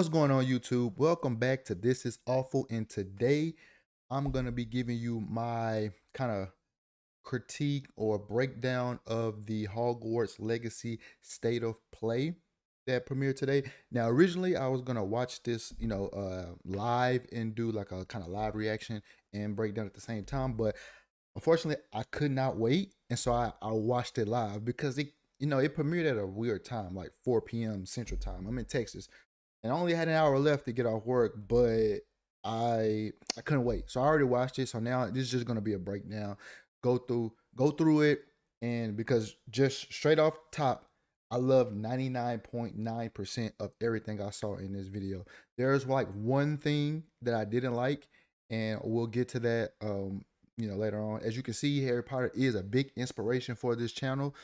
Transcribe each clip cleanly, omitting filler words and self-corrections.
What's going on, YouTube? Welcome back to This Is Awful, and today I'm going to be giving you my kind of critique or breakdown of the Hogwarts Legacy State of Play that premiered today. Now, originally I was going to watch this, live and do like a kind of live reaction and breakdown at the same time, but unfortunately I could not wait, and so I watched it live because it premiered at a weird time, like 4 p.m. Central Time. I'm in Texas, and I only had an hour left to get off work, but I couldn't wait. So I already watched it. So now this is just gonna be a breakdown. Go through it, and because just straight off top, I love 99.9% of everything I saw in this video. There's like one thing that I didn't like, and we'll get to that later on. As you can see, Harry Potter is a big inspiration for this channel,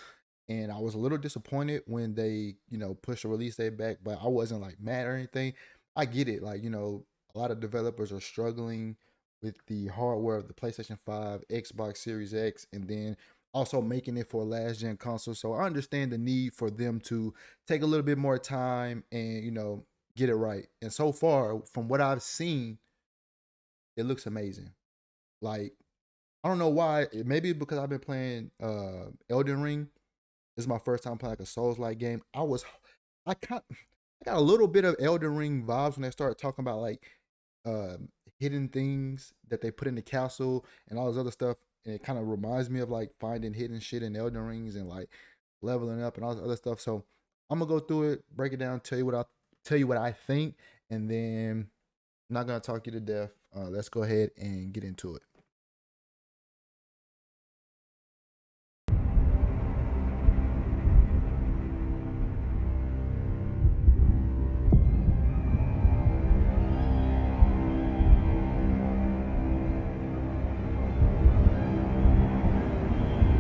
and I was a little disappointed when they, pushed the release date back, but I wasn't like mad or anything. I get it. Like, a lot of developers are struggling with the hardware of the PlayStation 5, Xbox Series X, and then also making it for a last gen console. So I understand the need for them to take a little bit more time and, get it right. And so far, from what I've seen, it looks amazing. Like, I don't know why. Maybe because I've been playing Elden Ring. This is my first time playing like a Souls-like game. I got a little bit of Elden Ring vibes when they started talking about like uh, hidden things that they put in the castle and all this other stuff. And it kind of reminds me of like finding hidden shit in Elden Rings and like leveling up and all this other stuff. So I'm gonna go through it, break it down, tell you what I think, and then I'm not gonna talk you to death. Let's go ahead and get into it.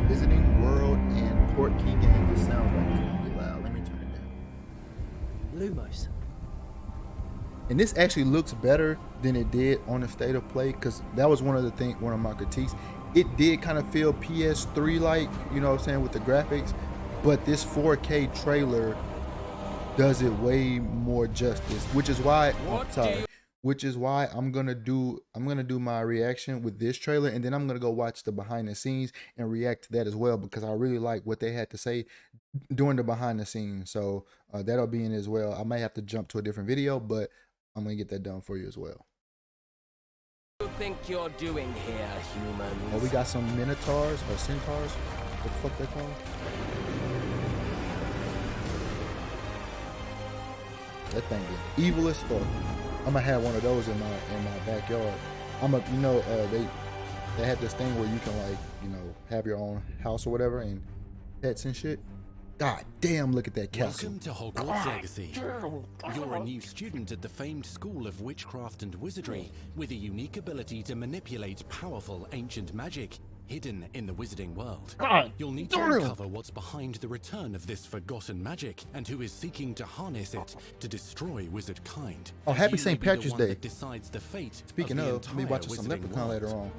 Visiting World and Portkey Games. It sounds like it's gonna be loud. Let me turn it down. Lumos. And this actually looks better than it did on the State of Play, because that was one of my critiques. It did kind of feel PS3 like, you know what I'm saying, with the graphics, but this 4K trailer does it way more justice, which is why I'm gonna do my reaction with this trailer, and then I'm gonna go watch the behind the scenes and react to that as well, because I really like what they had to say during the behind the scenes. So that'll be in as well. I might have to jump to a different video, but I'm gonna get that done for you as well. What do you think you're doing here, humans? Oh, we got some minotaurs or centaurs. What the fuck they call? That thing is evil as fuck. I'm gonna have one of those in my backyard. They had this thing where you can like, have your own house or whatever and pets and shit. God damn, look at that castle. Welcome to Hogwarts Legacy. You're a new student at the famed School of Witchcraft and Wizardry with a unique ability to manipulate powerful ancient magic hidden in the wizarding world. You'll need to uncover what's behind the return of this forgotten magic and who is seeking to harness it to destroy wizard kind. Oh, happy St. Patrick's Day. Decides the fate. Speaking of, I'll be watching some Leprechaun later on.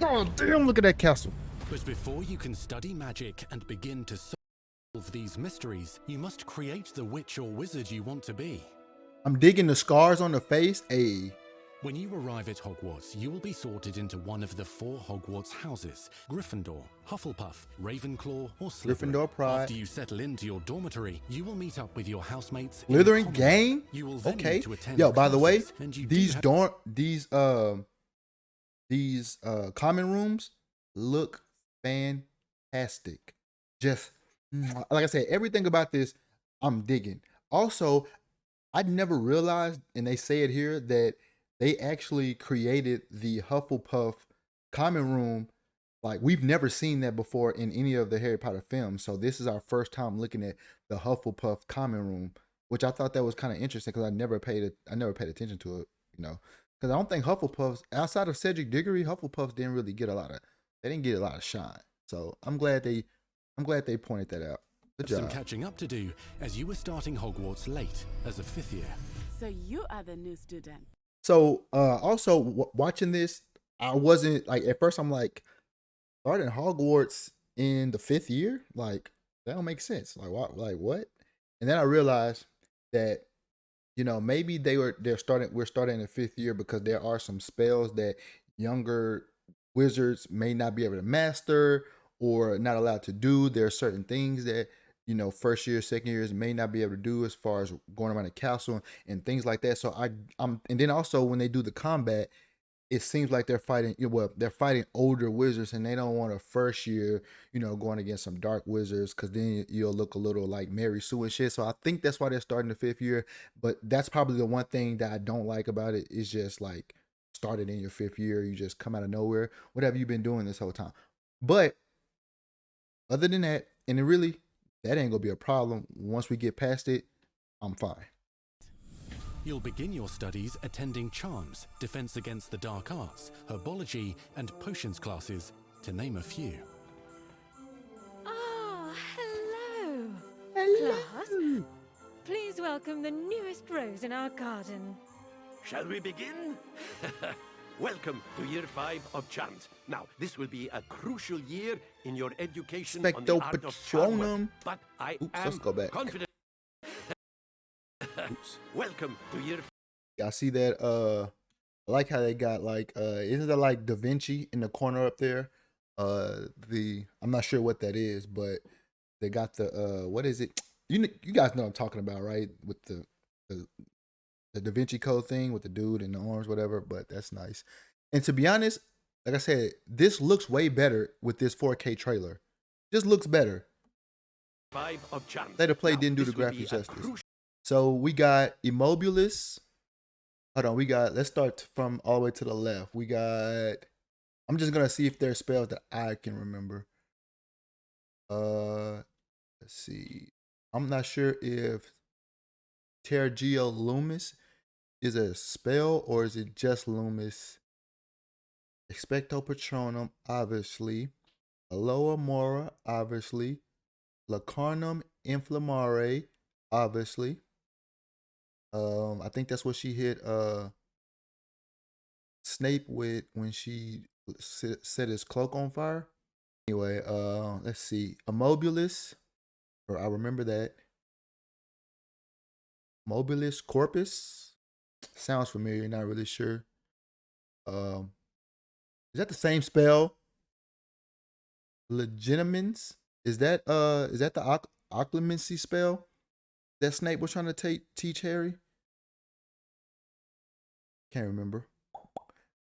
Oh, damn, look at that castle. But before you can study magic and begin to solve these mysteries, you must create the witch or wizard you want to be. I'm digging the scars on the face. Ayy. When you arrive at Hogwarts, you will be sorted into one of the 4 Hogwarts houses: Gryffindor, Hufflepuff, Ravenclaw, or Slytherin. Gryffindor pride. After you settle into your dormitory, you will meet up with your housemates. Slytherin gang? You will then okay. need to attend Yo, by the way, these common rooms look fantastic. Just like I said, everything about this I'm digging. Also, I never realized, and they say it here, that they actually created the Hufflepuff common room. Like, we've never seen that before in any of the Harry Potter films. So this is our first time looking at the Hufflepuff common room, which I thought that was kind of interesting, because I never paid attention to it, because I don't think Hufflepuffs, outside of Cedric Diggory, Hufflepuffs didn't get a lot of shine. So I'm glad they pointed that out. Good job. Some catching up to do, as you were starting Hogwarts late as a 5th year. So you are the new student. So also watching this, I wasn't like, at first I'm like, starting Hogwarts in the 5th year, like that don't make sense. Like what? And then I realized that you know, maybe we're starting in the 5th year because there are some spells that younger wizards may not be able to master or not allowed to do. There are certain things that, you know, 1st year, 2nd years may not be able to do as far as going around the castle and things like that. So and then also when they do the combat, it seems like they're fighting, well, they're fighting older wizards and they don't want a 1st year, you know, going against some dark wizards because then you'll look a little like Mary Sue and shit. So I think that's why they're starting the 5th year. But that's probably the one thing that I don't like about it is just like started in your 5th year. You just come out of nowhere. What have you been doing this whole time? But other than that, and it really, that ain't gonna be a problem. Once we get past it, I'm fine. You'll begin your studies attending Charms, Defense Against the Dark Arts, Herbology, and Potions classes, to name a few. Oh, hello. Class, please welcome the newest rose in our garden. Shall we begin? Welcome to year 5 of Charms. Now, this will be a crucial year in your education on the Specto art of charm work, Patronum. but I Oops, am let's go back. confident. Welcome to year. I see that I like how they got like isn't that like Da Vinci in the corner up there? I'm not sure what that is, but they got the what is it? You guys know what I'm talking about, right? With the Da Vinci Code thing with the dude and the arms, whatever, but that's nice. And to be honest, like I said, this looks way better with this 4K trailer. Just looks better. 5 of Charms. State of Play Now, didn't do the this will be graphics a justice. crucial So we got Immobilis. Hold on, let's start from all the way to the left. We got, I'm just gonna see if there's spells that I can remember. Let's see. I'm not sure if Tergeo Loomis is a spell or is it just Loomis? Expecto Patronum, obviously. Aloha Mora, obviously. Lacarnum Inflammare, obviously. I think that's what she hit Snape with when she set his cloak on fire. Anyway, let's see. Immobilis, or I remember that. Mobilis Corpus. Sounds familiar, not really sure. Is that the same spell? Legitimens? Is that the occlumency spell that Snape was trying to teach Harry? Can't remember.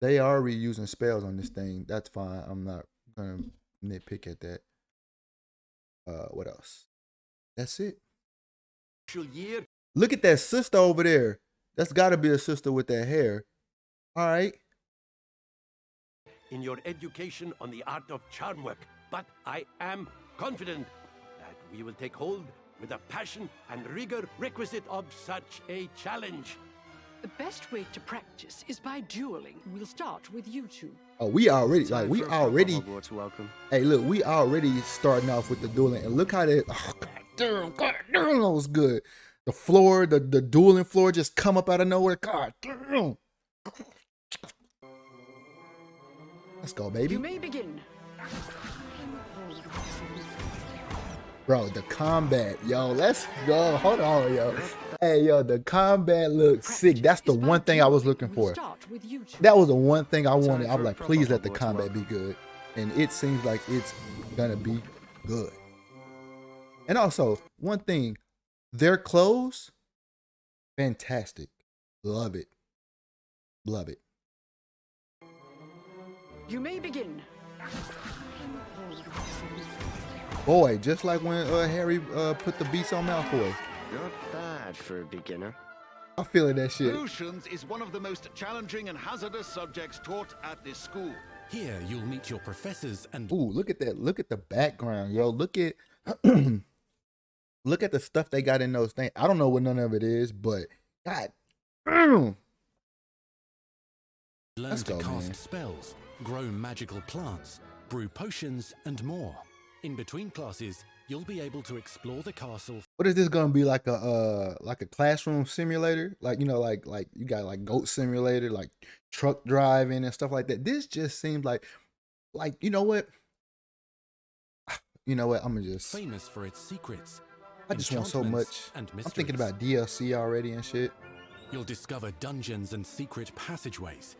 They are reusing spells on this thing. That's fine. I'm not gonna nitpick at that. What else? That's it. year Look at that sister over there. That's got to be a sister with that hair. All right. in your education on the art of charm work, but I am confident that we will take hold with the passion and rigor requisite of such a challenge. The best way to practice is by dueling. We'll start with you two. Oh, we already Hogwarts welcome. Hey, look, we already starting off with the dueling, and look how they. Oh, God damn, that was good. The floor, the dueling floor, just come up out of nowhere. God damn. Let's go, baby. You may begin. Bro, the combat, yo, let's go. Hold on, yo. Hey, yo, the combat looks sick. That's the one thing I was looking for. That was the one thing I wanted. I was like, please let the combat be good. And it seems like it's gonna be good. And also, one thing, their clothes, fantastic. Love it. Love it. You may begin. Boy, just like when Harry put the beats on Malfoy. Not bad for a beginner. I'm feeling that shit. Potions is one of the most challenging and hazardous subjects taught at this school. Here you'll meet your professors and Ooh, look at that. Look at the background, yo. Look at look at the stuff they got in those things. I don't know what none of it is, but God. learn Let's to go, cast man. spells, grow magical plants, brew potions, and more. In between classes, you'll be able to explore the castle. What is this gonna be, like a classroom simulator? Like, you know, like you got like goat simulator, like truck driving and stuff like that. This just seems like you know what? You know what? I'm gonna just Famous for its secrets. I just want so enchantments, much. and I'm thinking mysteries. about DLC already and shit. You'll discover dungeons and secret passageways,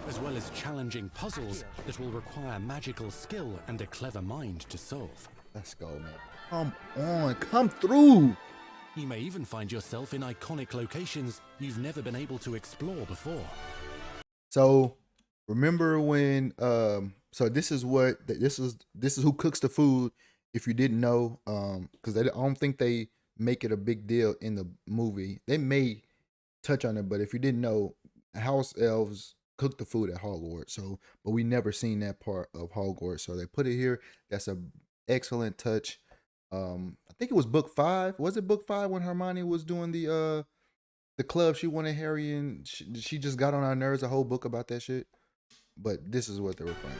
as well as challenging puzzles that will require magical skill and a clever mind to solve. Let's go, man. Come on, come through. You may even find yourself in iconic locations you've never been able to explore before. So remember when so this is who cooks the food, if you didn't know, because I don't think they make it a big deal in the movie. They may touch on it, but if you didn't know, house elves cook the food at Hogwarts. So, but we never seen that part of Hogwarts. So they put it here. That's a excellent touch. I think it was book 5. Was it book 5 when Hermione was doing the club? She wanted Harry, and she just got on our nerves. A whole book about that shit. But this is what they're referring to.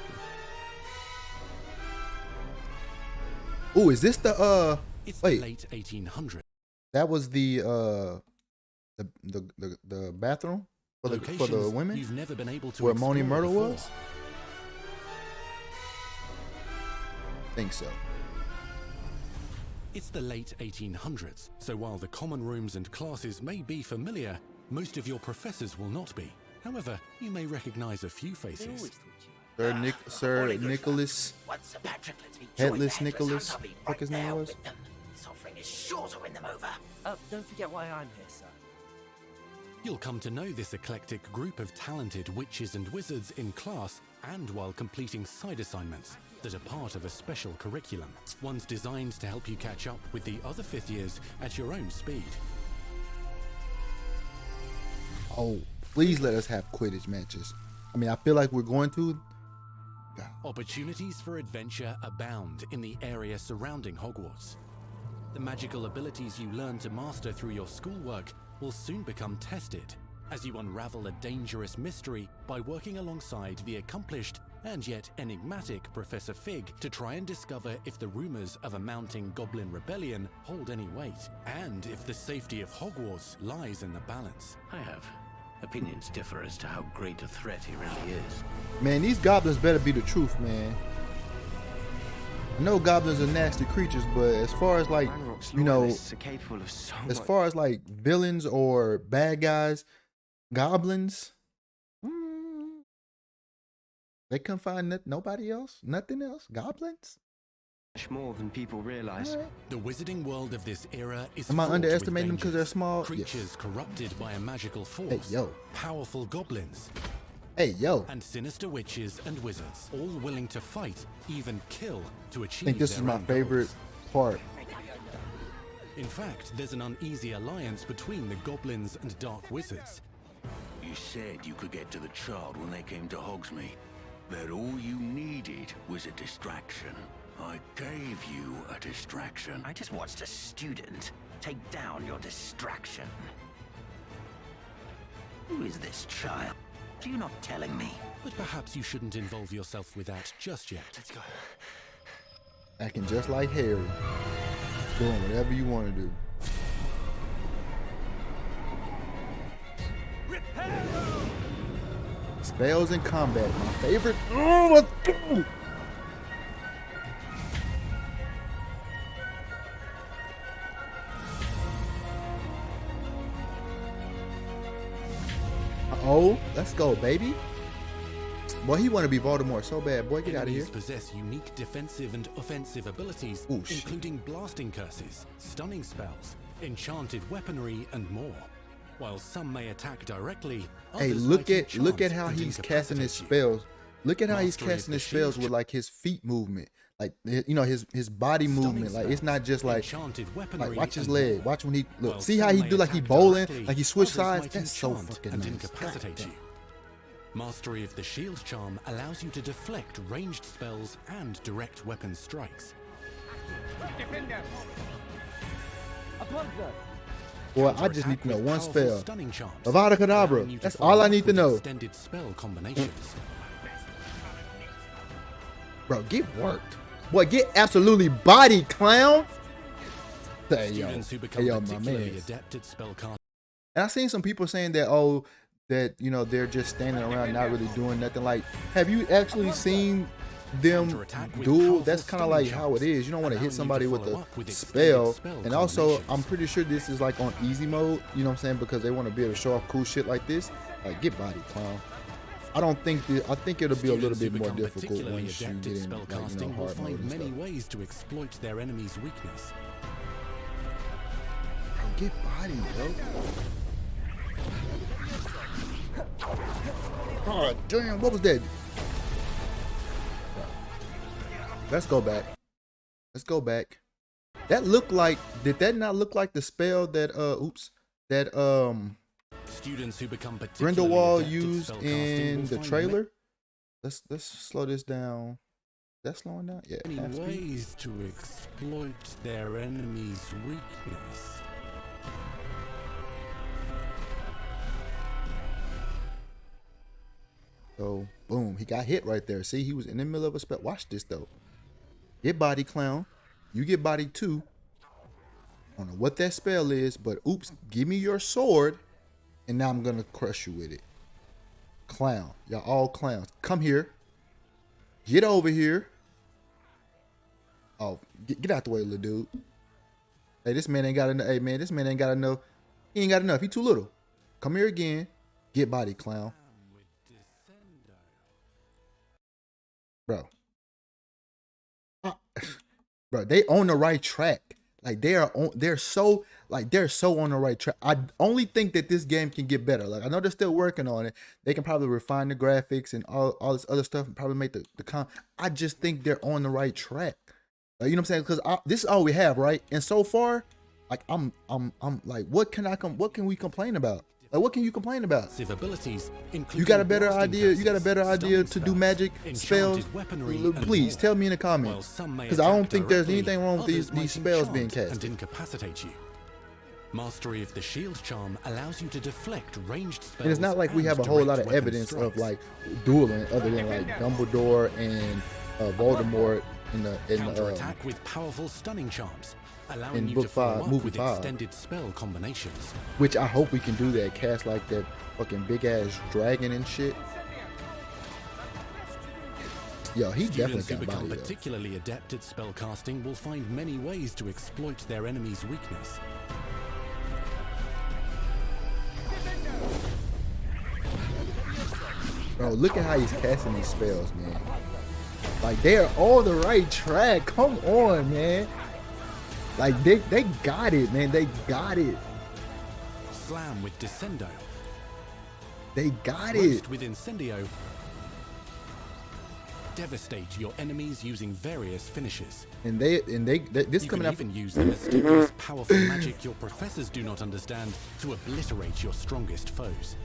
Oh, is this the It's wait? the late 1800s. That was the bathroom for the women you've never been able to where explore Moaning Myrtle before. was. Think so. It's the late 1800s, so while the common rooms and classes may be familiar, most of your professors will not be. However, you may recognize a few faces. Sir Nicholas, Headless Nicholas, fuck his name was. This offering is sure to win them over. Don't forget why I'm here, sir. You'll come to know this eclectic group of talented witches and wizards in class and while completing side assignments that are part of a special curriculum, ones designed to help you catch up with the other 5th years at your own speed. Oh, please let us have Quidditch matches. I mean, I feel like we're going to. God. Opportunities for adventure abound in the area surrounding Hogwarts. The magical abilities you learn to master through your schoolwork will soon become tested as you unravel a dangerous mystery by working alongside the accomplished and yet enigmatic Professor Fig to try and discover if the rumors of a mounting goblin rebellion hold any weight, and if the safety of Hogwarts lies in the balance. I have. Opinions differ as to how great a threat he really is. Man, these goblins better be the truth, man. I know goblins are nasty creatures, but as far as like, you know, as far as like villains or bad guys, goblins, they couldn't find nobody else, nothing else. Goblins? Much more than people realize. Right. The wizarding world of this era is Am I fraught underestimating them with because they're dangers. small? Creatures Yes. corrupted by a magical force. Hey, yo. Powerful goblins. Hey, yo. And sinister witches and wizards, all willing to fight, even kill, to I achieve think this is their my own favorite goals. part. In fact, there's an uneasy alliance between the goblins and dark wizards. You said you could get to the child when they came to Hogsmeade. That all you needed was a distraction. I gave you a distraction. I just watched a student take down your distraction. Who is this child? Are you not telling me? But perhaps you shouldn't involve yourself with that just yet. Let's go. Acting just like Harry. Doing whatever you want to do. Spells in combat, my favorite. Oh, let's go. Oh, let's go, baby. Boy, he want to be Voldemort so bad. Boy, get out of here. Enemies possess unique defensive and offensive abilities, Ooh, shit. including blasting curses, stunning spells, enchanted weaponry, and more. While some may attack directly, Hey, others look might at enchant how and he's casting his incapacitate you. spells. Look at how he's Mastery of casting the his spells shield. with like his feet movement, like you know his body Stunning movement. Like it's not just like enchanted weaponry like watch his and leg. more. Watch when he look. While See how some he may do like he attack bowling, directly, like he switch others sides. might That's so enchant fucking and nice. incapacitate God you. Mastery of the shield charm allows you to deflect ranged spells and direct weapon strikes. Boy, I just need to know Counterattack with one powerful spell. stunning charms, Avada allowing Kedavra. you to That's follow all I up need to with know. Extended spell combinations. Bro, get worked. Boy, get absolutely body, clown. Hey yo, Students who hey become yo, my particularly man. adept at spellcasting. And I've seen some people saying that, oh, that, you know, they're just standing around not really doing nothing. Like, have you actually seen them Counterattack with duel, powerful that's kind of stunning like how it shots, is. You don't want to allowing hit you somebody with follow a up with spell. extended spell And also, I'm combinations. pretty sure this is like on easy mode, you know what I'm saying? Because they want to be able to show off cool shit like this. Like, get body, clown. I think it'll be a little Students who bit more become difficult particularly once you adept get at in, like, spellcasting will hard mode find and many stuff. ways to exploit their enemy's weakness. Get body, yo. Oh, damn, what was that? Let's go back. Let's go back. That looked like, did that not look like the spell that, Students who become particularly Grindelwald adept at used spellcasting in will the find trailer? Let's slow this down. That's slowing down? Yeah. many half speed. ways to exploit their enemy's weakness. So, boom, he got hit right there. See, he was in the middle of a spell. Watch this, though. Get body, clown. You get body, too. I don't know what that spell is, but oops, give me your sword, and now I'm going to crush you with it. Clown. Y'all all clowns. Come here. Get over here. Oh, get out the way, little dude. Hey, this man ain't got enough. Hey, man, this man ain't got enough. He ain't got enough. He too little. Come here again. Get body, clown. Bro. Bro, they on the right track. Like they're so on the right track. I only think that this game can get better. Like I know they're still working on it. They can probably refine the graphics and all this other stuff and probably make the I just think they're on the right track. Like, you know what I'm saying? Because this is all we have, right? And so far, like I'm like, what can we complain about? Like, what can you complain about? Abilities, You got a better idea? You got a better idea to do spells, magic spells? enchanted weaponry, Please and tell me in the While comments. some may Because I don't attack think there's directly, anything wrong with others these might spells being enchant cast. and incapacitate you. Mastery of the shield charm allows you to deflect ranged spells. And it's not like we have a whole lot of evidence of like dueling other than like Dumbledore and Voldemort in the counterattack with powerful stunning charms, allowing in you book to follow 5, up movie with 5. extended spell combinations. Which I hope we can do that. Cast like that fucking big ass dragon and shit. Yo, he Students definitely who got become body though. particularly adept at spellcasting will find many ways to exploit their enemy's weakness. Bro, look at how he's casting these spells, man. Like they are on the right track. Come on, man. Like they got it, man. They got it. Slam with Descendo. They got Roast it. with Incendio. Devastate your enemies using various finishes. And this You coming can out. even use the mysterious, powerful magic your professors do not understand to obliterate your strongest foes.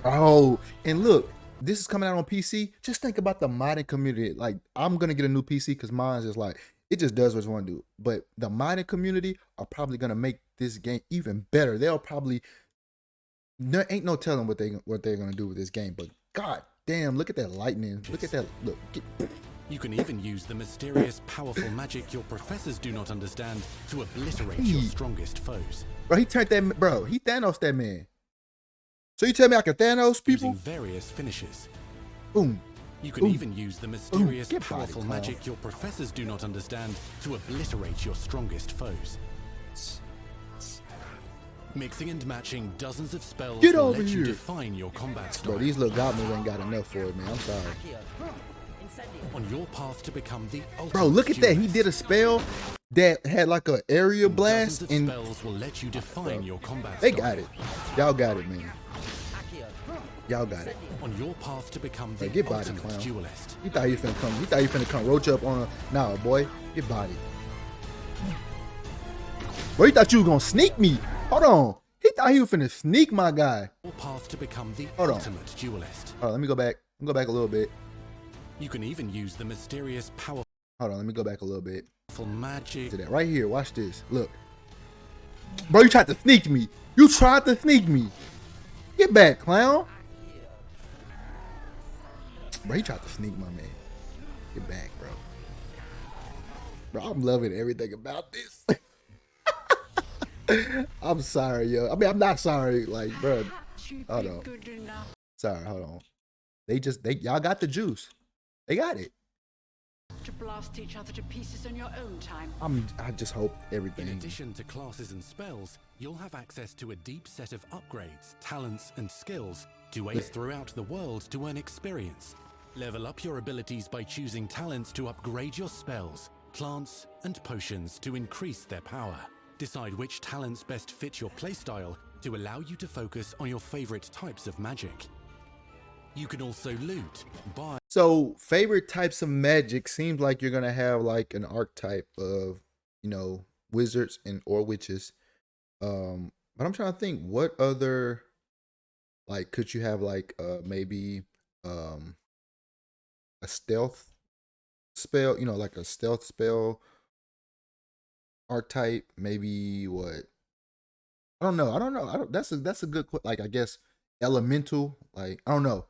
Oh, and look, this is coming out on PC. Just think about the modding community. Like, I'm gonna get a new PC because mine's just like it just does what it's want to do. But the modding community are probably gonna make this game even better. They'll probably there ain't no telling what they're gonna do with this game. But god damn, look at that lightning. Look at that. Look. You can even use the mysterious, powerful magic your professors do not understand to obliterate your strongest foes. Bro, he turned that. Bro, he Thanos that man. So you tell me I can Thanos people? Using various finishes. Boom. You can Ooh. even use the mysterious, Get body, powerful clown. magic your professors do not understand to obliterate your strongest foes. Mixing and matching dozens of spells Get will over let you here. define your combat style. Bro, these little goblins ain't got enough for it, man. I'm sorry. On your path to become the ultimate Bro, look at that. He duelist. did a spell that had like a area blast, Dozens of and spells will let you define your combat they style. got it. Y'all got it, man. Y'all got it. On your path to become the Hey, get body, ultimate clown. duelist. He thought he finna come. He thought he finna come roach up on a. Nah, boy, get body. Bro, he thought you was gonna sneak me. Hold on. He thought he was finna sneak my guy. Your path to become the Hold on. ultimate duelist. Hold on, let me go back. Let me go back a little bit. You can even use the mysterious, powerful Hold on, let me go back a little bit. magic. To that right here. Watch this. Look, bro, you tried to sneak me. You tried to sneak me. Get back, clown. Bro, he tried to sneak my man. Get back, bro. Bro, I'm loving everything about this. I'm sorry, yo. I mean, I'm not sorry. Like, bro, hold on. Sorry, hold on. Y'all got the juice. They got it. blast each other to pieces in your own time. I just hope everything. In addition to classes and spells, you'll have access to a deep set of upgrades, talents, and skills to ace throughout the world to earn experience. Level up your abilities by choosing talents to upgrade your spells, plants, and potions to increase their power. Decide which talents best fit your playstyle to allow you to focus on your favorite types of magic. You can also loot, buy. So favorite types of magic seems like you're gonna have like an archetype of, you know, wizards and or witches. But I'm trying to think what other, like, could you have like maybe a stealth spell, you know, like a stealth spell archetype, maybe what? I don't know. That's a good like, I guess elemental, like I don't know.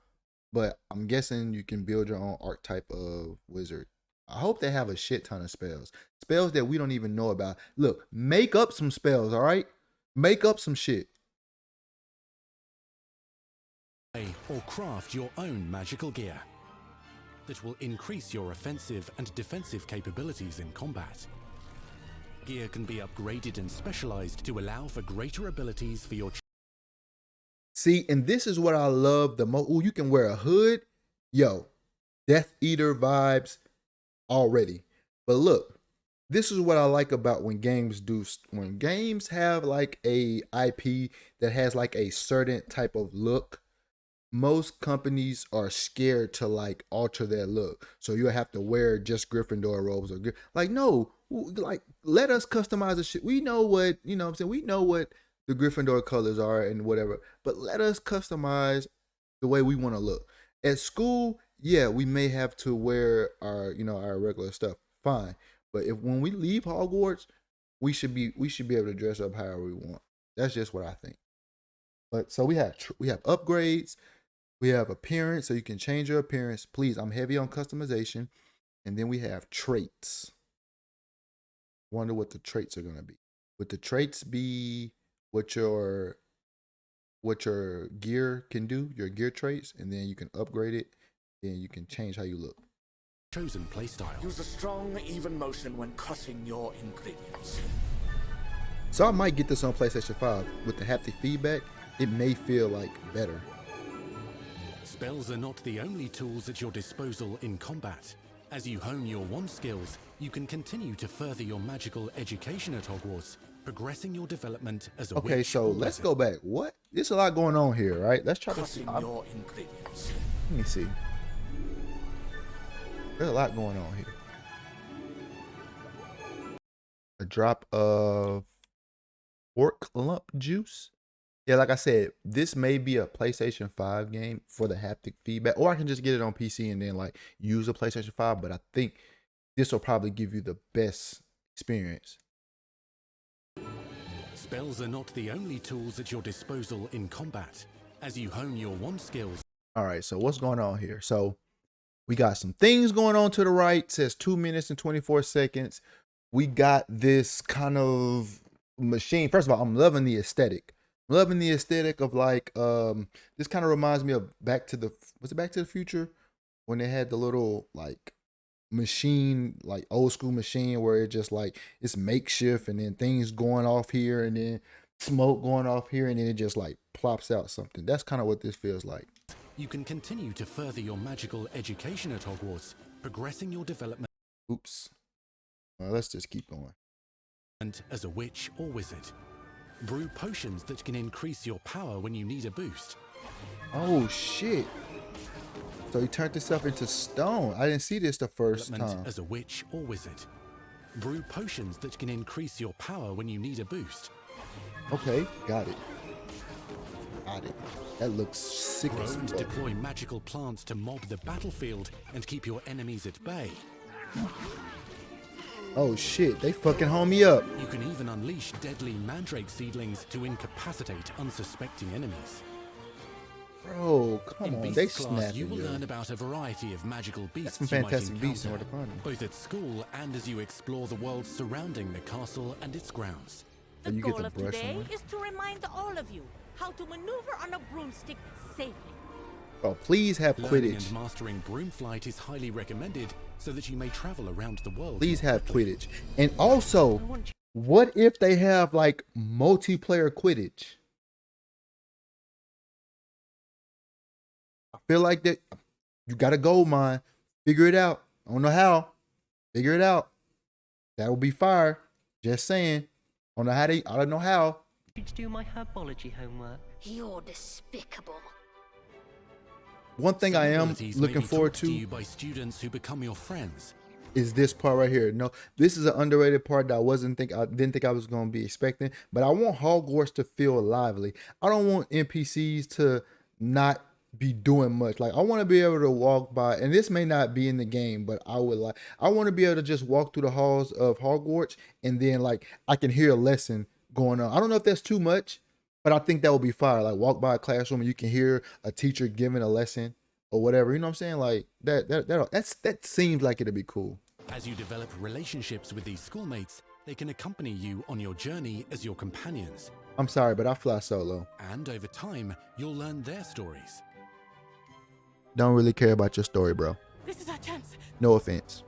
But I'm guessing you can build your own archetype of wizard. I hope they have a shit ton of spells. Spells that we don't even know about. Look, make up some spells, all right? Make up some shit. Or craft your own magical gear that will increase your offensive and defensive capabilities in combat. Gear can be upgraded and specialized to allow for greater abilities for your See, and this is what I love the most. Ooh, you can wear a hood. Yo, Death Eater vibes already. But look, this is what I like about when games have like a IP that has like a certain type of look. Most companies are scared to like alter their look. So you'll have to wear just Gryffindor robes or like, no, like let us customize the shit. We know what, you know what I'm saying? We know what the Gryffindor colors are and whatever, but let us customize the way we want to look. At school, yeah, we may have to wear our, you know, our regular stuff. Fine. But when we leave Hogwarts, we should be able to dress up however we want. That's just what I think. But so we have upgrades, we have appearance, so you can change your appearance. Please, I'm heavy on customization. And then we have traits. Wonder what the traits are going to be. Would the traits be what your gear can do, your gear traits, and then you can upgrade it, then you can change how you look. Chosen playstyle. Use a strong, even motion when cutting your ingredients. So I might get this on PlayStation 5. With the haptic feedback, it may feel like better. Spells are not the only tools at your disposal in combat. As you hone your wand skills, you can continue to further your magical education at Hogwarts, progressing your development as a okay, witch so let's go back. What? There's a lot going on here, right? Let's try to see. Your ingredients. Let me see. There's a lot going on here. A drop of pork lump juice. Yeah, like I said, this may be a PlayStation 5 game for the haptic feedback, or I can just get it on PC and then like use a PlayStation 5, but I think this will probably give you the best experience. Spells are not the only tools at your disposal in combat. As you hone your wand skills. All right, so what's going on here? So we got some things going on to the right. It says 2 minutes and 24 seconds. We got this kind of machine. First of all, I'm loving the aesthetic. Loving the aesthetic of like this kind of reminds me of was it Back to the Future when they had the little like machine, like old school machine where it just like it's makeshift and then things going off here and then smoke going off here and then it just like plops out something. That's kind of what this feels like. You can continue to further your magical education at Hogwarts, progressing your development. Oops. Well, let's just keep going. And as a witch or wizard. Brew potions that can increase your power when you need a boost. Oh shit. So he turned himself into stone. I didn't see this the first time. As a witch or wizard. Brew potions that can increase your power when you need a boost. Okay, got it. Got it. That looks sick as fuck. Deploy magical plants to mob the battlefield and keep your enemies at bay. Oh shit, they fucking home me up. You can even unleash deadly mandrake seedlings to incapacitate unsuspecting enemies. Bro, come on, they class, snapping. You will learn about a variety of magical beasts. That's some fantastic beasts in Order both at school and as you explore the world surrounding the castle and its grounds. The goal of today is to remind all of you how to maneuver on a broomstick safely. Bro, please have Learning Quidditch. and mastering broom flight is highly recommended so that you may travel around the world. Please have quickly. Quidditch. And also, what if they have like multiplayer Quidditch? I feel like that you got a gold mine. Figure it out. I don't know how. Figure it out. That would be fire. Just saying. I don't know how I don't know how. To do my herbology homework. You're despicable. One thing I am Abilities may looking be forward taught to you by students who become your friends. is this part right here. No, this is an underrated part that I didn't think I was going to be expecting, but I want Hogwarts to feel lively. I don't want NPCs to not be doing much. Like I want to be able to walk by, and this may not be in the game, but I want to be able to just walk through the halls of Hogwarts and then like I can hear a lesson going on. I don't know if that's too much, but I think that would be fire. Like walk by a classroom and you can hear a teacher giving a lesson or whatever. You know what I'm saying? Like that seems like it'd be cool. As you develop relationships with these schoolmates, they can accompany you on your journey as your companions. I'm sorry, but I fly solo. And over time, you'll learn their stories. Don't really care about your story, bro. This is our chance. No offense.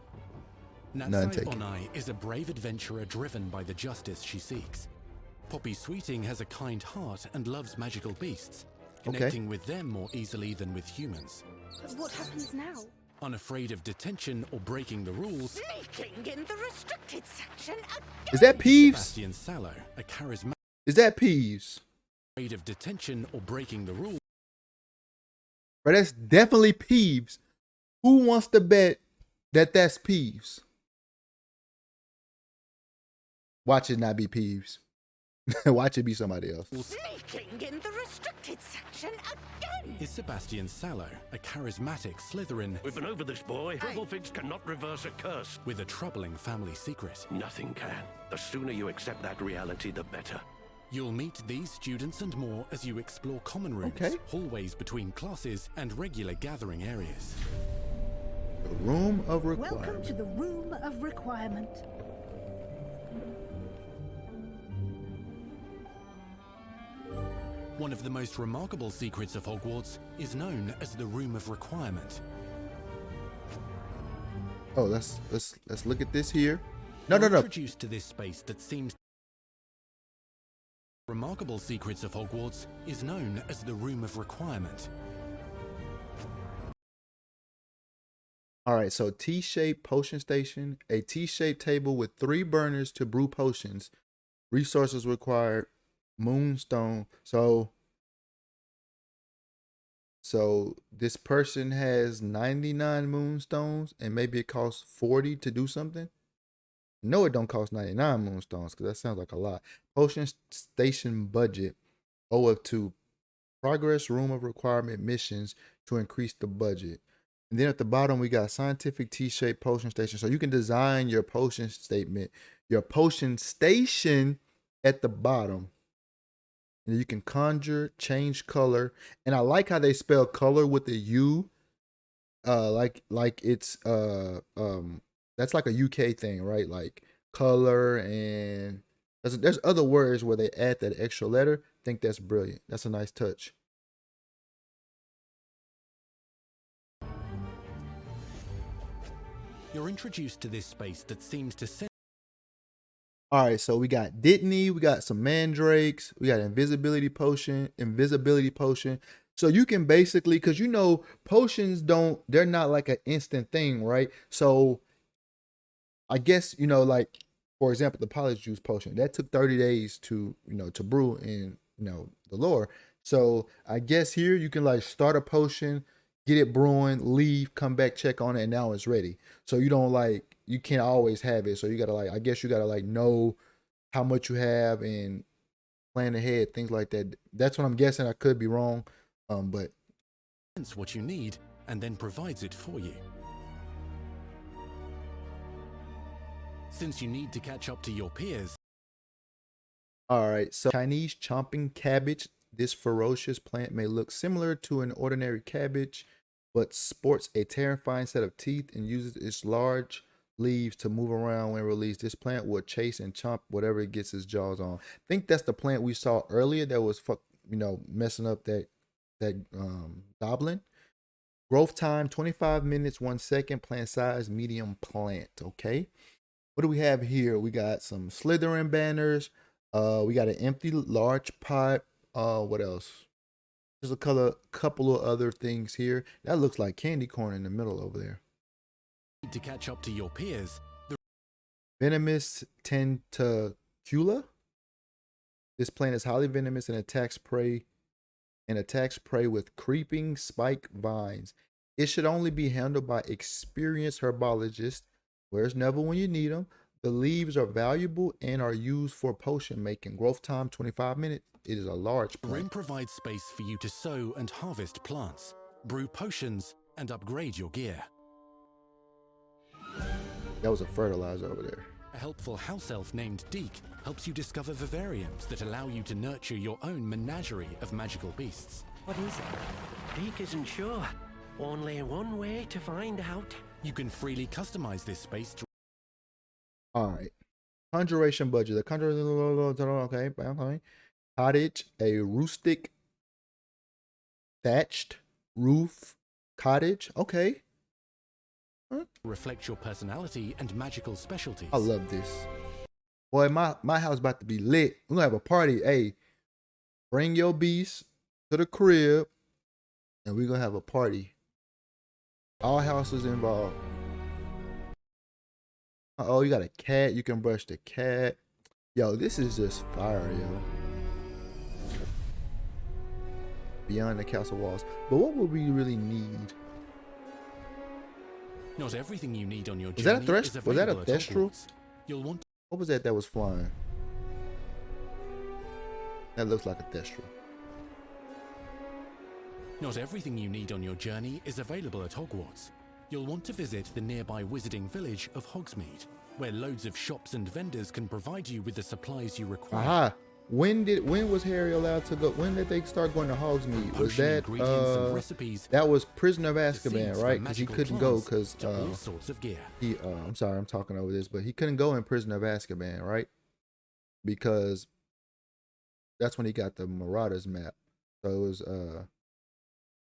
None Natsai taken. Onai is a brave adventurer driven by the justice she seeks. Poppy Sweeting has a kind heart and loves magical beasts, connecting with them more easily than with humans. But what happens now? Unafraid of detention or breaking the rules, Sneaking in the restricted section again. Is that Peeves? Sebastian Sallow, a charismatic Is that Peeves? afraid of detention or breaking the rules. But that's definitely Peeves. Who wants to bet that that's Peeves? Watch it not be Peeves. Watch it be somebody else. Sneaking in the restricted section again. Is Sebastian Sallow, a charismatic Slytherin We've been over this, boy. Hufflepuffs cannot reverse a curse. with a troubling family secret. Nothing can. The sooner you accept that reality, the better. You'll meet these students and more as you explore common rooms, hallways between classes, and regular gathering areas. The Room of Welcome Requirement. to the Room of Requirement. One of the most remarkable secrets of Hogwarts is known as the Room of Requirement. Oh, let's look at this here. You're introduced to this space that seems remarkable secrets of Hogwarts is known as the Room of Requirement. All right, so T-shaped potion station, a T-shaped table with 3 burners to brew potions. Resources required, moonstone. So this person has 99 moonstones and maybe it costs 40 to do something. No, it don't cost 99 moonstones because that sounds like a lot. Potion station budget, O of 2. Progress room of requirement missions to increase the budget. And then at the bottom, we got scientific T-shaped potion station. So you can design your potion statement, your potion station at the bottom. And you can conjure, change color. And I like how they spell color with the U. Like it's that's like a UK thing, right? Like color, and there's other words where they add that extra letter. I think that's brilliant. That's a nice touch. You're introduced to this space that seems to send. All right, so we got Dittany, we got some mandrakes, we got invisibility potion. So you can basically, because you know potions they're not like an instant thing, right? So I guess, you know, like for example, the polish juice potion that took 30 days to brew in the lore. So I guess here you can like start a potion, get it brewing, leave, come back, check on it, and now it's ready. So you can't always have it. So you gotta I guess you gotta know how much you have and plan ahead, things like that. That's what I'm guessing. I could be wrong, but Sense what you need and then provides it for you. Since you need to catch up to your peers. All right, so Chinese chomping cabbage. This ferocious plant may look similar to an ordinary cabbage, but sports a terrifying set of teeth and uses its large leaves to move around when released. This plant will chase and chomp whatever it gets its jaws on. I think that's the plant we saw earlier that was messing up that goblin. Growth time 25 minutes, 1 second. Plant size medium plant. Okay. What do we have here? We got some Slytherin banners. We got an empty large pot. What else? There's couple of other things here. That looks like candy corn in the middle over there. To catch up to your peers, the Venomous Tentacula. This plant is highly venomous and attacks prey with creeping spike vines. It should only be handled by experienced herbologists. Where's Neville when you need him? The leaves are valuable and are used for potion making. Growth time 25 minutes. It is a large plant. room provides space for you to sow and harvest plants, brew potions, and upgrade your gear. That was a fertilizer over there. A helpful house elf named Deke helps you discover vivariums that allow you to nurture your own menagerie of magical beasts. What is it? Deke isn't sure. Only one way to find out. You can freely customize this space to... Alright. Conjuration budget. The conjuration, okay. Cottage, a rustic thatched roof cottage. Okay. reflect your personality and magical specialties. I love this. Boy, my house about to be lit. We're gonna have a party. Hey, bring your beast to the crib and we're gonna have a party. All houses involved. Oh, you got a cat. You can brush the cat. Yo, this is just fire, yo. Beyond the castle walls. But what would we really need? Not everything you need on your Was that a journey thresh? is Was that a available at thestral? Hogwarts. You'll want... What was that was flying? That looks like a thestral. Not everything you need on your journey is available at Hogwarts. You'll want to visit the nearby wizarding village of Hogsmeade, where loads of shops and vendors can provide you with the supplies you require. Aha! When was Harry allowed to go? When did they start going to Hogsmeade? Was Potion that ingredients and recipes, that was Prisoner of the Azkaban, seeds right? for Because he magical couldn't go plants because to all sorts of gear. he I'm sorry, I'm talking over this, but he couldn't go in Prisoner of Azkaban, right? Because that's when he got the Marauders map. So it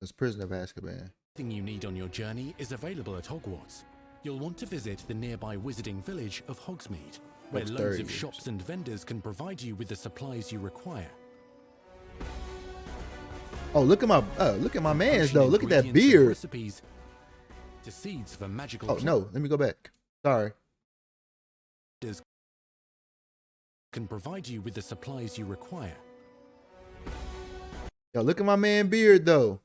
was Prisoner of Azkaban. Everything you need on your journey is available at Hogwarts. You'll want to visit the nearby wizarding village of Hogsmeade, where That's loads 30 of years. shops and vendors can provide you with the supplies you require. Oh, look at my man's Potion though. Look at that ingredients and beard. Recipes to seeds for magical Oh no, let me go back. Sorry. planters can provide you with the supplies you require. Yo, look at my man beard though.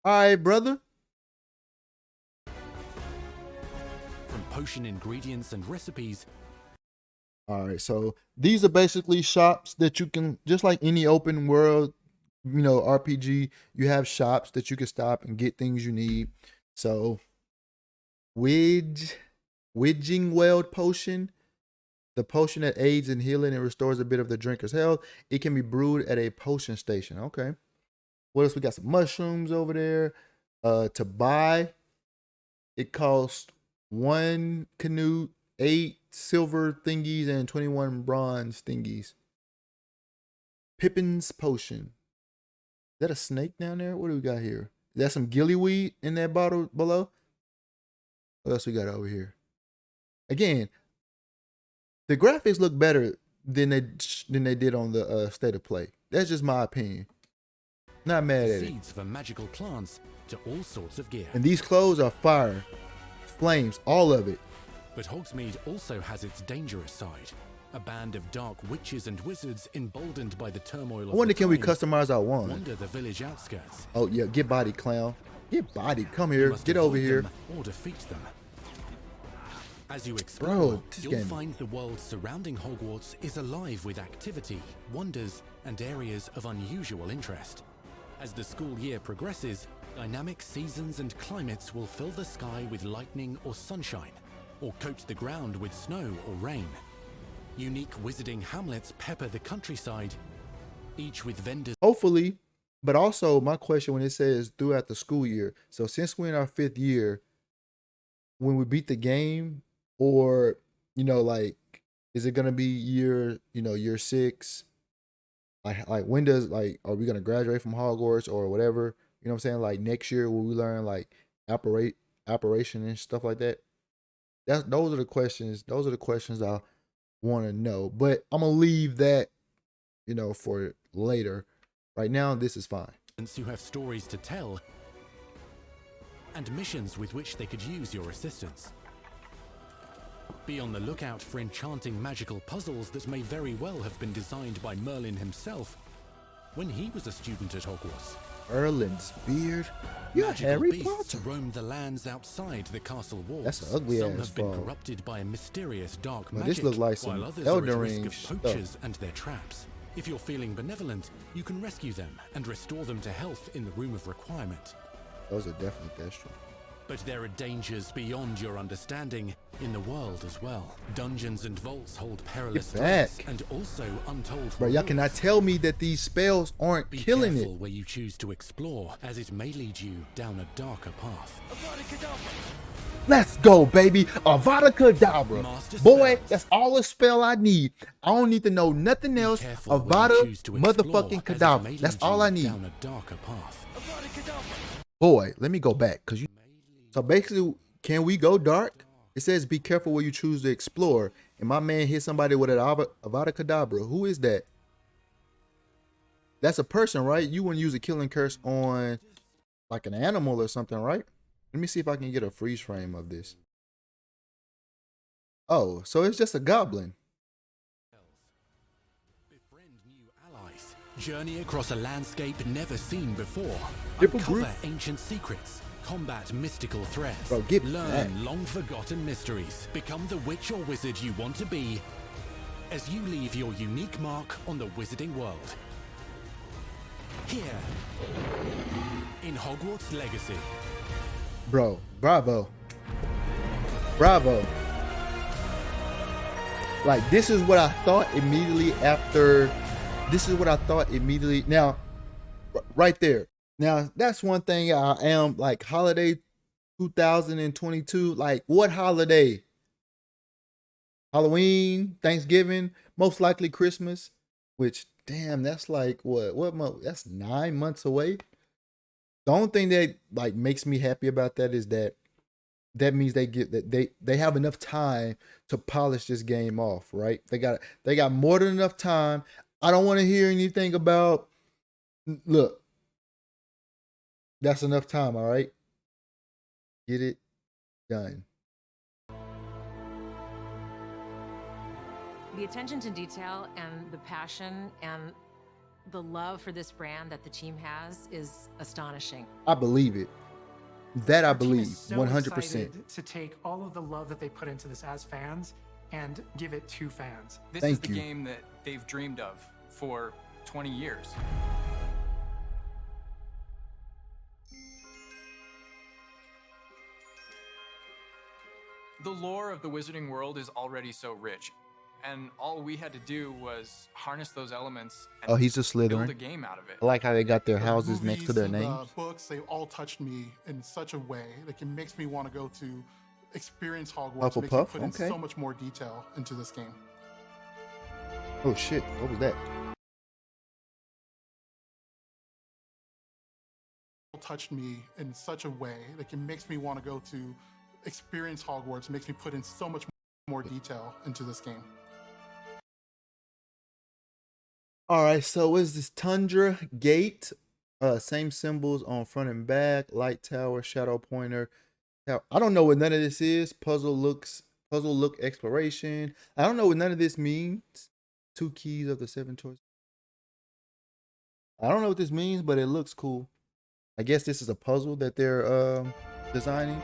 All right, brother. From potion ingredients and recipes. All right, so these are basically shops that you can, just like any open world, RPG, you have shops that you can stop and get things you need. So, Widging Weld Potion, the potion that aids in healing and restores a bit of the drinker's health. It can be brewed at a potion station. Okay. What else? We got some mushrooms over there. To buy, it costs 1 canoe, 8 silver thingies, and 21 bronze thingies. Pippin's Potion. Is that a snake down there? What do we got here? Is that some gillyweed in that bottle below? What else we got over here? Again, the graphics look better than they did on the State of Play. That's just my opinion. Not mad at it. Seeds for magical plants to all sorts of gear. And these clothes are fire, flames, all of it. But Hogsmeade also has its dangerous side. A band of dark witches and wizards emboldened by the turmoil of I wonder, the can we times, customize our wand? wander the village outskirts. Oh yeah, get body, clown. Get body. Come You here. must Get over avoid here. them or defeat them. As you explore, Bro, this you'll game. find the world surrounding Hogwarts is alive with activity, wonders, and areas of unusual interest. As the school year progresses, dynamic seasons and climates will fill the sky with lightning or sunshine, or coat the ground with snow or rain. Unique wizarding hamlets pepper the countryside, each with vendors. Hopefully, but also my question when it says throughout the school year. So since we're in our 5th year, when we beat the game, or like, is it gonna be year 6? Like when does, like, are we gonna graduate from Hogwarts or whatever? You know what I'm saying? Like next year, will we learn like operate operation and stuff like that? Those are the questions. Those are the questions I want to know. But I'm gonna leave that, you know, for later. Right now, this is fine. Who have stories to tell and missions with which they could use your assistance. Be on the lookout for enchanting magical puzzles that may very well have been designed by Merlin himself when he was a student at Hogwarts. Merlin's beard? You're Magical Harry beasts Potter. roam the lands outside the castle walls. That's an ugly Some ass have been frog. corrupted by a mysterious dark Well, magic, this looks like some while others Elden are at risk Ring of stuff. poachers and their traps. If you're feeling benevolent, you can rescue them and restore them to health in the Room of Requirement. Those are definitely Destro. But there are dangers beyond your understanding in the world as well. Dungeons and vaults hold perilous Get back. threats and also untold Bro, y'all rewards. cannot tell me that these spells aren't Be killing careful it. where you choose to explore, as it may lead you down a darker path. Let's go, baby. Avada Kedavra. Master Boy, spells. that's all the spell I need. I don't need to know nothing else. Careful where you Avada choose to explore, motherfucking as it may Kedavra. That's lead all you I need. down a darker path. Boy, let me go back. So basically, can we go dark? It says be careful where you choose to explore. And my man hit somebody with an Avada Kedavra. Who is that? That's a person, right? You wouldn't use a killing curse on like an animal or something, right? Let me see if I can get a freeze frame of this. Oh, so it's just a goblin. Befriend new allies. Journey across a landscape never seen before. Triple Uncover group. ancient secrets. Combat mystical threats. Bro, get Learn back. long forgotten mysteries. Become the witch or wizard you want to be as you leave your unique mark on the wizarding world. Here in Hogwarts Legacy. Bro, bravo. Bravo. Like, this is what I thought immediately after. This is what I thought immediately. Now, right there. Now, that's one thing I am like, holiday 2022. Like, what holiday? Halloween, Thanksgiving, most likely Christmas, which, damn, that's like, what month? That's 9 months away. The only thing that like makes me happy about that is that means they have enough time to polish this game off, right? They got more than enough time. I don't want to hear anything about, look, that's enough time, all right? Get it done. The attention to detail and the passion and the love for this brand that the team has is astonishing. I believe it. That I Our team believe, is so 100%. excited to take all of the love that they put into this as fans and give it to fans. This Thank is the you. game that they've dreamed of for 20 years. The lore of the Wizarding World is already so rich, and all we had to do was harness those elements and Oh, he's a build a Slytherin. game out of it. I like how they got their The houses next to their movies, names. The books, they all touched me in such a way. Like, it makes me want to go to experience Hogwarts. Makes me Hufflepuff, put in okay. so much more detail into this game. Oh shit, what was that? Touched me in such a way. Like, it makes me want to go to experience Hogwarts. Makes me put in so much more detail into this game. All right, so is this Tundra Gate? Same symbols on front and back. Light tower, shadow pointer. I don't know what none of this is. Puzzle look exploration. I don't know what none of this means. 2 keys of the 7 choices. I don't know what this means, but it looks cool. I guess this is a puzzle that they're designing.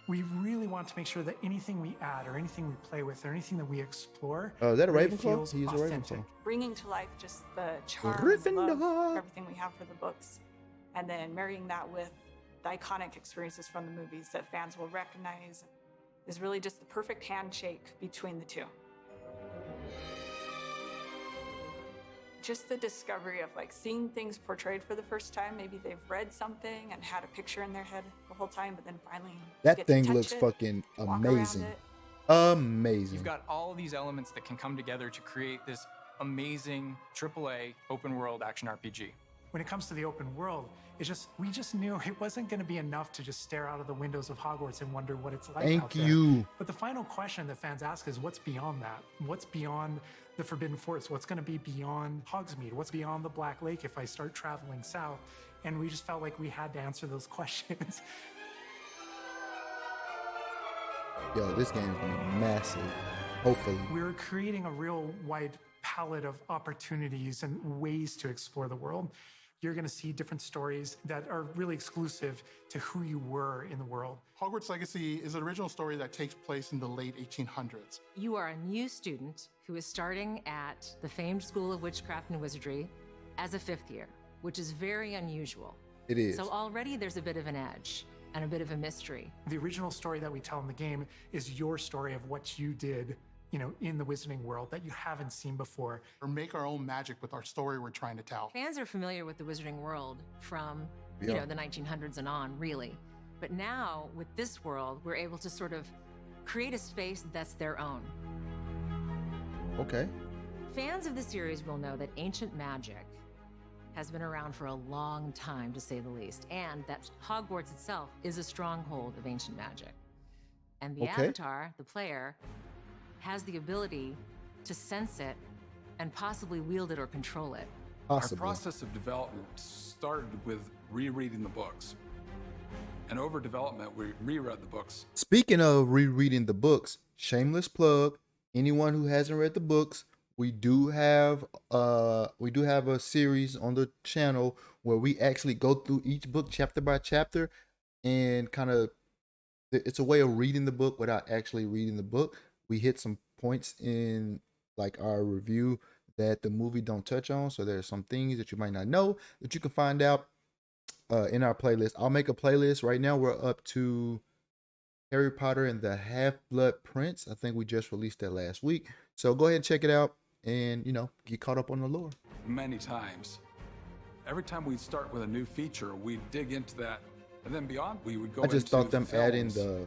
We really want to make sure that anything we add or anything we play with or anything that we explore Oh, is that a really Ravenclaw? feels He's a authentic. Ravenclaw. Bringing to life just the charm, Gryffindor. love, everything we have for the books, and then marrying that with the iconic experiences from the movies that fans will recognize is really just the perfect handshake between the two. Just the discovery of like seeing things portrayed for the first time. Maybe they've read something and had a picture in their head the whole time, but then finally you That get to thing touch looks it, fucking walk around amazing. it. Amazing. You've got all of these elements that can come together to create this amazing AAA open world action RPG. When it comes to the open world, we just knew it wasn't going to be enough to just stare out of the windows of Hogwarts and wonder what it's like out there. Thank you. But the final question that fans ask is, what's beyond that? What's beyond the Forbidden Forest? What's going to be beyond Hogsmeade? What's beyond the Black Lake if I start traveling south? And we just felt like we had to answer those questions. Yo, this game is gonna be massive. Hopefully. We're creating a real wide palette of opportunities and ways to explore the world. You're going to see different stories that are really exclusive to who you were in the world. Hogwarts Legacy is an original story that takes place in the late 1800s. You are a new student who is starting at the famed School of Witchcraft and Wizardry as a 5th year, which is very unusual. It is. So already there's a bit of an edge and a bit of a mystery. The original story that we tell in the game is your story of what you did, in the Wizarding world that you haven't seen before. Or make our own magic with our story we're trying to tell. Fans are familiar with the Wizarding world from, the 1900s and on, really. But now, with this world, we're able to sort of create a space that's their own. Okay. Fans of the series will know that ancient magic has been around for a long time, to say the least, and that Hogwarts itself is a stronghold of ancient magic. And the avatar, the player, has the ability to sense it and possibly wield it or control it. Possibly. Our process of development started with rereading the books. And over development, we reread the books. Speaking of rereading the books, shameless plug, anyone who hasn't read the books, we do have a series on the channel where we actually go through each book chapter by chapter and it's a way of reading the book without actually reading the book. We hit some points in like our review that the movie don't touch on. So there's some things that you might not know that you can find out in our playlist. I'll make a playlist. Right now we're up to Harry Potter and the Half-Blood Prince. I think we just released that last week. So go ahead and check it out and, get caught up on the lore. Many times. Every time we start with a new feature, we dig into that. And then beyond, we would go into I just thought them adding the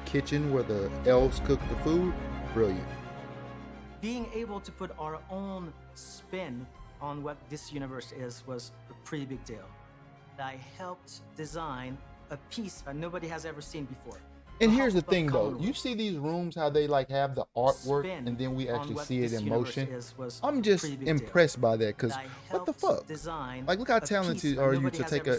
kitchen where the elves cook the food, brilliant. Being able to put our own spin on what this universe is was a pretty big deal. I helped design a piece that nobody has ever seen before. And here's the thing though, you see these rooms, how they like have the artwork and then we actually see it in motion. I'm just impressed by that because what the fuck? Like look how talented are you to take a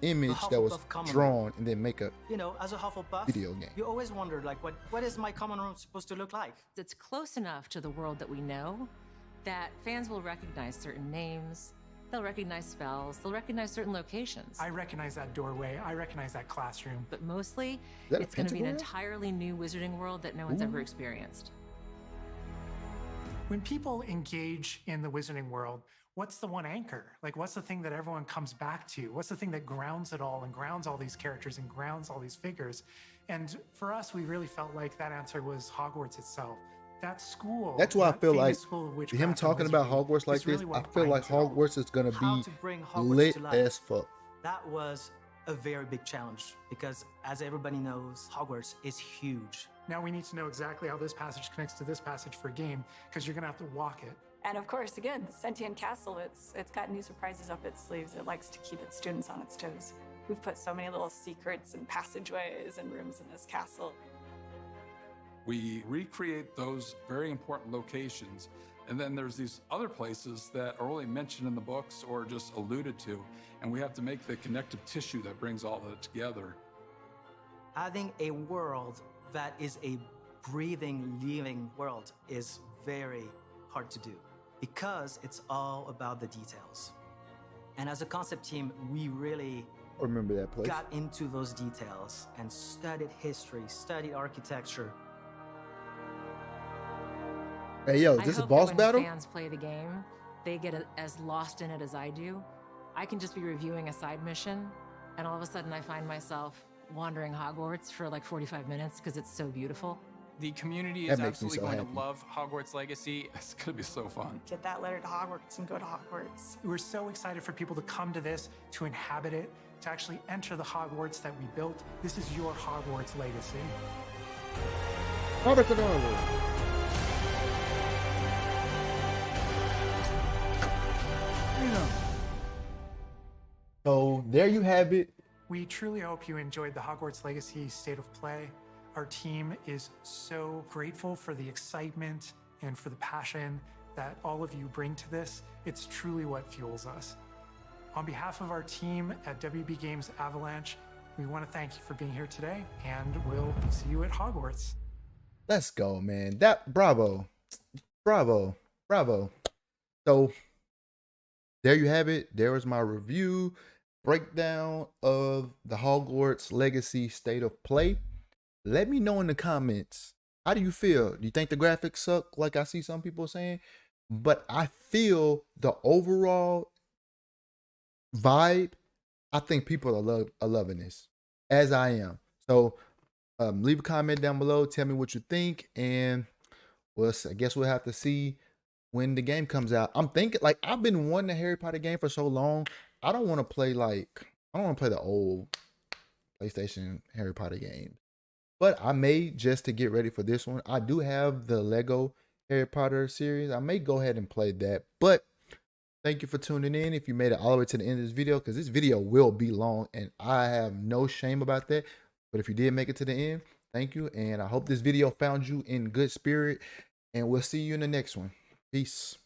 image that was drawn and then make a as a Hufflepuff, video game. You always wondered like what is my common room supposed to look like? It's close enough to the world that we know that fans will recognize certain names. They'll recognize spells. They'll recognize certain locations. I recognize that doorway. I recognize that classroom. But mostly, it's going to be an entirely new wizarding world that no one's ever experienced. When people engage in the wizarding world, what's the one anchor? Like, what's the thing that everyone comes back to? What's the thing that grounds it all and grounds all these characters and grounds all these figures? And for us, we really felt like that answer was Hogwarts itself. That school. That's why I feel like him talking about Hogwarts like this, I feel like Hogwarts is going to be lit as fuck. That was a very big challenge because, as everybody knows, Hogwarts is huge. Now we need to know exactly how this passage connects to this passage for a game because you're going to have to walk it. And of course, again, the Sentient Castle, it's got new surprises up its sleeves. It likes to keep its students on its toes. We've put so many little secrets and passageways and rooms in this castle. We recreate those very important locations, and then there's these other places that are only mentioned in the books or just alluded to, and we have to make the connective tissue that brings all of it together. Having a world that is a breathing, living world is very hard to do because it's all about the details. And as a concept team, we really remember that place. Got into those details and studied history, studied architecture. Hey yo, is this a boss battle? When fans play the game, they get as lost in it as I do. I can just be reviewing a side mission, and all of a sudden I find myself wandering Hogwarts for like 45 minutes because it's so beautiful. The community is absolutely going to love Hogwarts Legacy. It's going to be so fun. Get that letter to Hogwarts and go to Hogwarts. We're so excited for people to come to this, to inhabit it, to actually enter the Hogwarts that we built. This is your Hogwarts legacy. there you have it. We truly hope you enjoyed the Hogwarts Legacy State of Play. Our team is so grateful for the excitement and for the passion that all of you bring to this. It's truly what fuels us. On behalf of our team at WB Games Avalanche, we want to thank you for being here today, and we'll see you at Hogwarts. Let's go, man. Bravo. So there you have it. There was my review breakdown of the Hogwarts Legacy State of Play. Let me know in the comments, how do you feel? Do you think the graphics suck, like I see some people saying? But I feel the overall vibe, I think people are loving this, as I am. So leave a comment down below, tell me what you think, and I guess we'll have to see when the game comes out. I'm thinking, like, I've been wanting a Harry Potter game for so long. I don't want to play the old PlayStation Harry Potter game. But I may, just to get ready for this one, I do have the Lego Harry Potter series. I may go ahead and play that. But thank you for tuning in. If you made it all the way to the end of this video, because this video will be long and I have no shame about that. But if you did make it to the end, thank you. And I hope this video found you in good spirit. And we'll see you in the next one. Peace.